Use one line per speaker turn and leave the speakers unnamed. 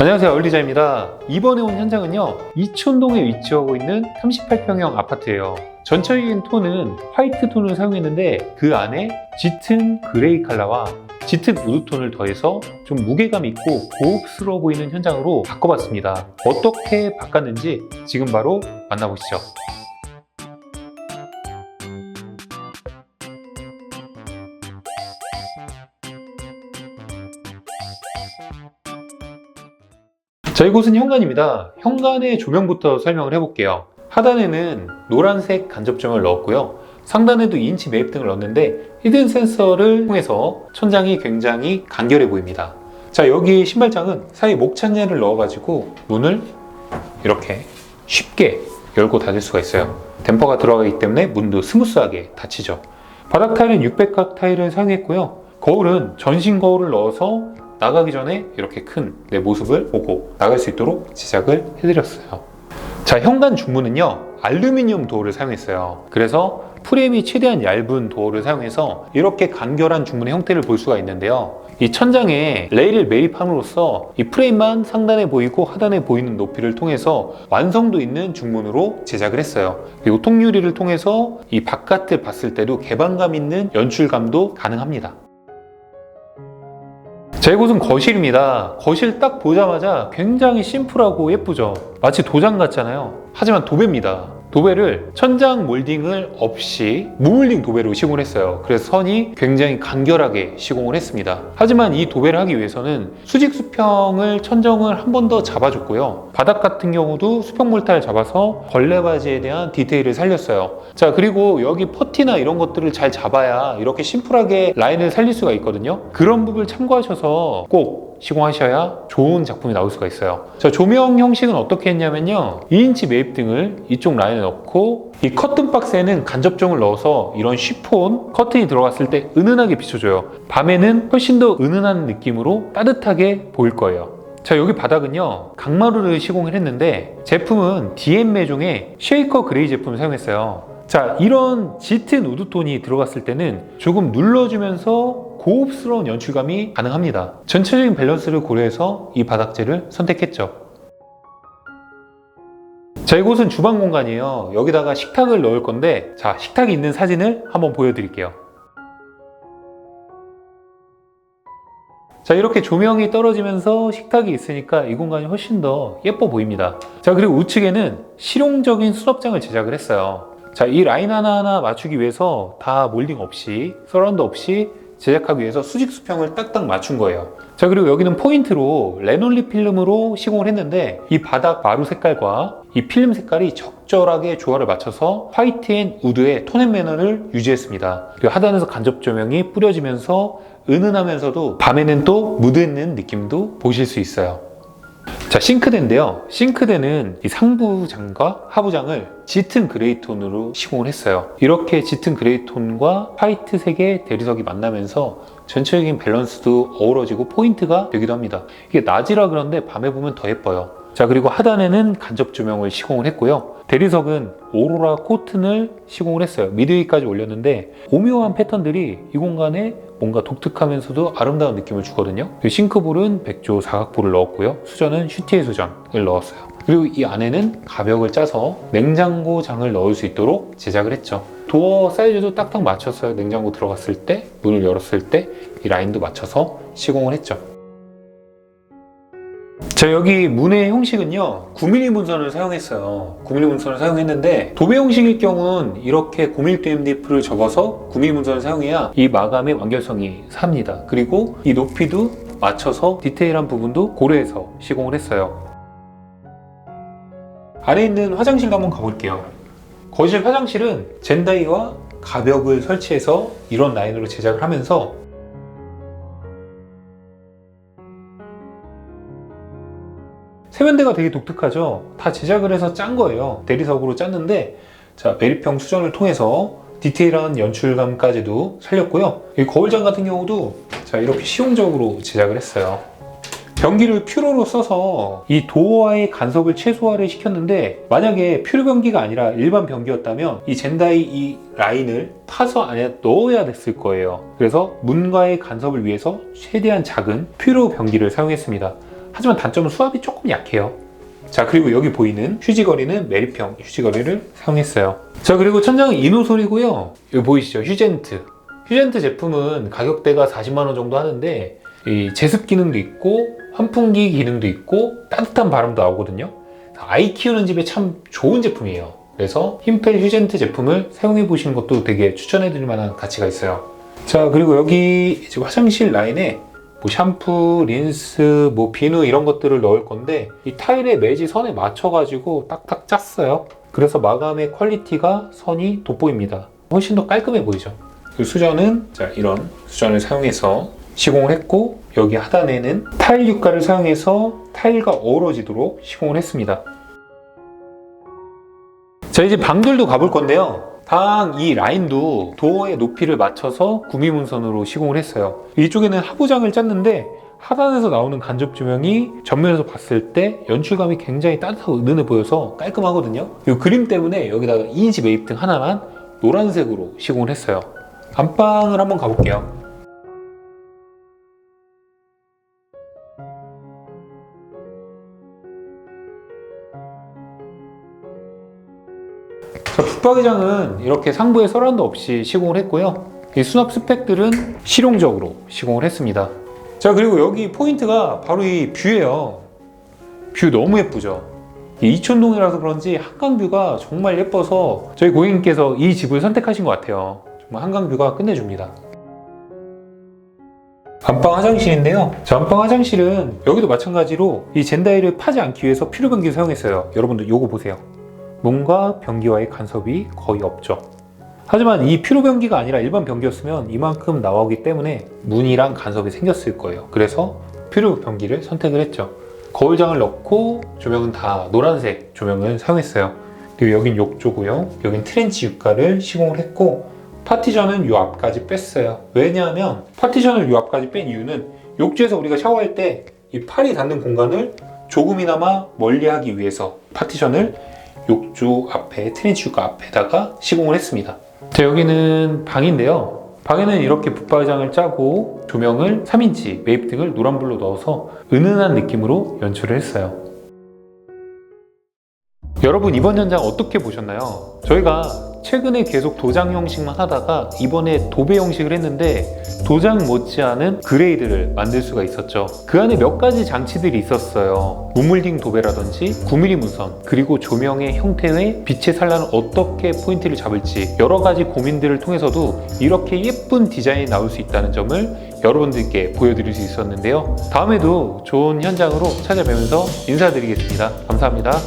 안녕하세요, 얼리자입니다. 이번에 온 현장은요, 이촌동에 위치하고 있는 38평형 아파트예요. 전체적인 톤은 화이트 톤을 사용했는데 그 안에 짙은 그레이 컬러와 짙은 우드톤을 더해서 좀 무게감 있고 고급스러워 보이는 현장으로 바꿔봤습니다. 어떻게 바꿨는지 지금 바로 만나보시죠. 자, 이곳은 현관입니다. 현관의 조명부터 설명을 해볼게요. 하단에는 노란색 간접조명을 넣었고요. 상단에도 2인치 매립등을 넣었는데 히든 센서를 통해서 천장이 굉장히 간결해 보입니다. 자, 여기 신발장은 사이 목찬제를 넣어가지고 문을 이렇게 쉽게 열고 닫을 수가 있어요. 댐퍼가 들어가기 때문에 문도 스무스하게 닫히죠. 바닥 타일은 600각 타일을 사용했고요. 거울은 전신 거울을 넣어서 나가기 전에 이렇게 큰 내 모습을 보고 나갈 수 있도록 제작을 해드렸어요. 자, 현관 중문은요, 알루미늄 도어를 사용했어요. 그래서 프레임이 최대한 얇은 도어를 사용해서 이렇게 간결한 중문의 형태를 볼 수가 있는데요. 이 천장에 레일을 매립함으로써 이 프레임만 상단에 보이고 하단에 보이는 높이를 통해서 완성도 있는 중문으로 제작을 했어요. 그리고 통유리를 통해서 이 바깥을 봤을 때도 개방감 있는 연출감도 가능합니다. 자, 이곳은 거실입니다. 거실 딱 보자마자 굉장히 심플하고 예쁘죠? 마치 도장 같잖아요. 하지만 도배입니다. 도배를 천장 몰딩을 없이 무몰딩 도배로 시공을 했어요. 그래서 선이 굉장히 간결하게 시공을 했습니다. 하지만 이 도배를 하기 위해서는 수직 수평을 천정을 한 번 더 잡아줬고요. 바닥 같은 경우도 수평 몰타를 잡아서 걸레바지에 대한 디테일을 살렸어요. 자, 그리고 여기 퍼티나 이런 것들을 잘 잡아야 이렇게 심플하게 라인을 살릴 수가 있거든요. 그런 부분을 참고하셔서 꼭 시공하셔야 좋은 작품이 나올 수가 있어요. 자, 조명 형식은 어떻게 했냐면요, 2인치 매립등을 이쪽 라인에 넣고 이 커튼 박스에는 간접종을 넣어서 이런 쉬폰 커튼이 들어갔을 때 은은하게 비춰줘요. 밤에는 훨씬 더 은은한 느낌으로 따뜻하게 보일 거예요. 자, 여기 바닥은요, 강마루를 시공을 했는데 제품은 DM 매종의 쉐이커 그레이 제품을 사용했어요. 자, 이런 짙은 우드톤이 들어갔을 때는 조금 눌러주면서 고급스러운 연출감이 가능합니다. 전체적인 밸런스를 고려해서 이 바닥재를 선택했죠. 자, 이곳은 주방 공간이에요. 여기다가 식탁을 넣을 건데, 자, 식탁이 있는 사진을 한번 보여드릴게요. 자, 이렇게 조명이 떨어지면서 식탁이 있으니까 이 공간이 훨씬 더 예뻐 보입니다. 자, 그리고 우측에는 실용적인 수납장을 제작을 했어요. 자, 이 라인 하나하나 맞추기 위해서 다 몰딩 없이, 서라운드 없이 제작하기 위해서 수직 수평을 딱딱 맞춘 거예요. 자, 그리고 여기는 포인트로 레놀리 필름으로 시공을 했는데 이 바닥 마루 색깔과 이 필름 색깔이 적절하게 조화를 맞춰서 화이트 앤 우드의 톤 앤 매너를 유지했습니다. 그리고 하단에서 간접 조명이 뿌려지면서 은은하면서도 밤에는 또 무드있는 느낌도 보실 수 있어요. 자, 싱크대인데요. 싱크대는 이 상부장과 하부장을 짙은 그레이 톤으로 시공을 했어요. 이렇게 짙은 그레이 톤과 화이트색의 대리석이 만나면서 전체적인 밸런스도 어우러지고 포인트가 되기도 합니다. 이게 낮이라 그런데 밤에 보면 더 예뻐요. 자, 그리고 하단에는 간접 조명을 시공을 했고요. 대리석은 오로라 코튼을 시공을 했어요. 미드위까지 올렸는데 오묘한 패턴들이 이 공간에 뭔가 독특하면서도 아름다운 느낌을 주거든요. 싱크볼은 백조 사각볼을 넣었고요. 수전은 슈티에 수전을 넣었어요. 그리고 이 안에는 가벽을 짜서 냉장고장을 넣을 수 있도록 제작을 했죠. 도어 사이즈도 딱딱 맞췄어요. 냉장고 들어갔을 때, 문을 열었을 때 이 라인도 맞춰서 시공을 했죠. 자, 여기 문의 형식은요, 9mm 문선을 사용했어요. 9mm 문선을 사용했는데 도배 형식일 경우는 이렇게 9mm MDF를 접어서 9mm 문선을 사용해야 이 마감의 완결성이 삽니다. 그리고 이 높이도 맞춰서 디테일한 부분도 고려해서 시공을 했어요. 안에 있는 화장실도 한번 가볼게요. 거실 화장실은 젠다이와 가벽을 설치해서 이런 라인으로 제작을 하면서 세면대가 되게 독특하죠. 다 제작을 해서 짠 거예요. 대리석으로 짰는데, 자, 매립형 수전을 통해서 디테일한 연출감까지도 살렸고요. 이 거울장 같은 경우도 자, 이렇게 실용적으로 제작을 했어요. 변기를 퓨로로 써서 이 도어와의 간섭을 최소화를 시켰는데, 만약에 퓨로 변기가 아니라 일반 변기였다면 이 젠다이 이 라인을 파서 안에 넣어야 됐을 거예요. 그래서 문과의 간섭을 위해서 최대한 작은 퓨로 변기를 사용했습니다. 하지만 단점은 수압이 조금 약해요. 자, 그리고 여기 보이는 휴지거리는 메리평 휴지거리를 사용했어요. 자, 그리고 천장은 이노솔이고요. 여기 보이시죠? 휴젠트 제품은 가격대가 40만 원 정도 하는데 이 제습 기능도 있고 환풍기 기능도 있고 따뜻한 바람도 나오거든요. 아이 키우는 집에 참 좋은 제품이에요. 그래서 흰펠 휴젠트 제품을 사용해 보시는 것도 되게 추천해 드릴 만한 가치가 있어요. 자, 그리고 여기 이제 화장실 라인에 뭐 샴푸, 린스, 뭐 비누 이런 것들을 넣을 건데 이 타일의 매지 선에 맞춰가지고 딱딱 짰어요. 그래서 마감의 퀄리티가 선이 돋보입니다. 훨씬 더 깔끔해 보이죠. 그 수전은 자, 이런 수전을 사용해서 시공을 했고 여기 하단에는 타일 유가를 사용해서 타일과 어우러지도록 시공을 했습니다. 자, 이제 방들도 가볼 건데요. 방 이 라인도 도어의 높이를 맞춰서 구미문선으로 시공을 했어요. 이쪽에는 하부장을 짰는데 하단에서 나오는 간접 조명이 전면에서 봤을 때 연출감이 굉장히 따뜻하고 은은해 보여서 깔끔하거든요. 이 그림 때문에 여기다가 2인치 매입등 하나만 노란색으로 시공을 했어요. 안방을 한번 가볼게요. 자, 붙박이장은 이렇게 상부에 서라운드 없이 시공을 했고요. 이 수납 스펙들은 실용적으로 시공을 했습니다. 자, 그리고 여기 포인트가 바로 이 뷰예요. 뷰 너무 예쁘죠? 이 이촌동이라서 그런지 한강뷰가 정말 예뻐서 저희 고객님께서 이 집을 선택하신 것 같아요. 정말 한강뷰가 끝내줍니다. 안방 화장실인데요. 자, 안방 화장실은 여기도 마찬가지로 이 젠다이를 파지 않기 위해서 피로 변기 사용했어요. 여러분들 요거 보세요. 문과 변기와의 간섭이 거의 없죠. 하지만 이 피로 변기가 아니라 일반 변기였으면 이만큼 나오기 때문에 문이랑 간섭이 생겼을 거예요. 그래서 피로 변기를 선택을 했죠. 거울장을 넣고 조명은 다 노란색 조명을 사용했어요. 그리고 여긴 욕조고요. 여긴 트렌치 유가를 시공을 했고 파티션은 이 앞까지 뺐어요. 왜냐하면 파티션을 이 앞까지 뺀 이유는 욕조에서 우리가 샤워할 때 이 팔이 닿는 공간을 조금이나마 멀리하기 위해서 파티션을 욕조 앞에 트렌치 유가 앞에다가 시공을 했습니다. 자, 여기는 방인데요. 방에는 이렇게 붙박이장을 짜고 조명을 3인치 매입등을 노란불로 넣어서 은은한 느낌으로 연출을 했어요. 여러분, 이번 현장 어떻게 보셨나요? 저희가 최근에 계속 도장 형식만 하다가 이번에 도배 형식을 했는데 도장 못지않은 그레이드를 만들 수가 있었죠. 그 안에 몇 가지 장치들이 있었어요. 무물딩 도배라든지 9mm 문선, 그리고 조명의 형태의 빛의 산란을 어떻게 포인트를 잡을지 여러 가지 고민들을 통해서도 이렇게 예쁜 디자인이 나올 수 있다는 점을 여러분들께 보여드릴 수 있었는데요. 다음에도 좋은 현장으로 찾아뵈면서 인사드리겠습니다. 감사합니다.